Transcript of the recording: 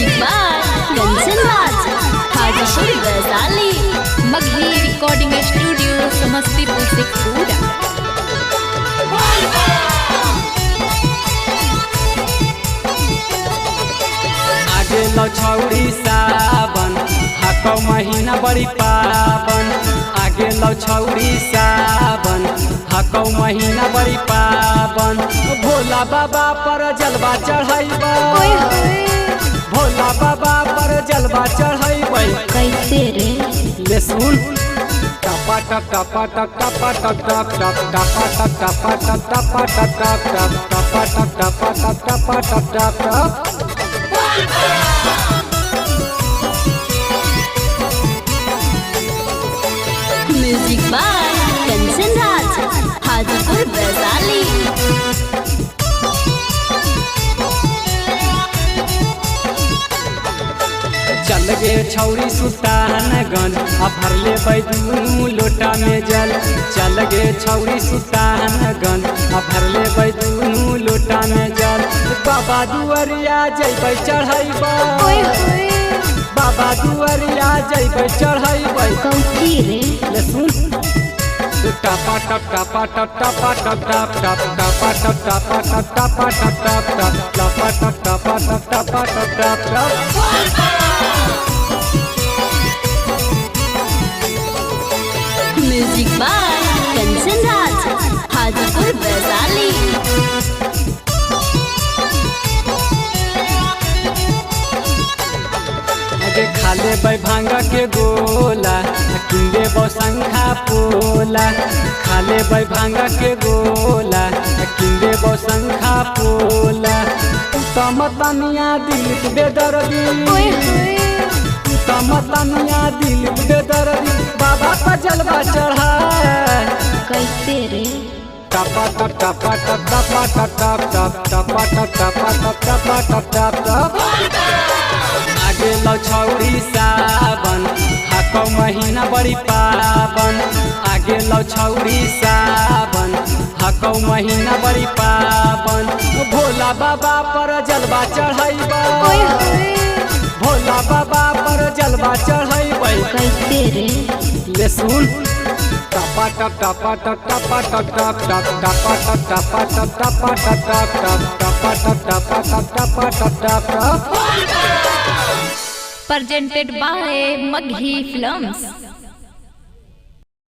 Music by Kanchan Raj, Hajipur Vaishali. Magahi recording studio Samastipur से पूरा। आगे लो छौड़ी सावन हाको महीना बड़ी पावन। आगे लो छौड़ी सावन हाको महीना बड़ी पावन। भोला बाबा पर जलवा चढ़ाइबा, भोला बाबा पर जलवा चढ़ाइबा। कैसे रे ले सुन टपा टप टपा टप टपा टप टप टप टपा टप टपा टप टपा टप टप टप टपा टप टपा टप टपा टप टप टप। Music by Kanchan Raj, Hajipur Vaishali. चल गे छौरी सुल्तानगंज आ भरले बैदू लोटा में जल। चल गे छौरी सुल्तानगंज आ भरले बैदू लोटा में जल। बाबा दुआरिया जैबै चढ़ैबै, बाबा दुआरिया जैबै चढ़ैबै। कौची रे ले सुन टपा टप टपा टप टपा टप टप टप टपा टप टपा टप टपा टप टप टप टपा टप टपा टप टपा टप टप टप। Music by Kanchan Raj, Hajipur Vaishali. आगे खाले बै भांगा के गोला किंदे बो संखा पोला। खाले बै भांगा के गोला किंदे बो संखा पोला। तमतनिया दिल बेदर्दी, तमतनिया दिल बेदर्दी। बाबा का जलवा चढ़ा कैसे रे टपा टप टपा टप टपा टप टप टप टपा टप टपा टप टपा टप टप टप। आगे लो छौड़ी सावन हाको महीना बड़ी पावन। आगे लो छौड़ी सावन हाको महीना बड़ी पावन। भोला बाबा पर जलवा चढ़ाइबा, भोला बाबा पर जलवा चढ़ाइबा। कैसे रे ले सुन टपा टप टपा टप टपा टप टप टप टपा टप टपा टप टपा टप टप टप टपा टप टपा टप टपा टप टप टप। presented by Maghi Films।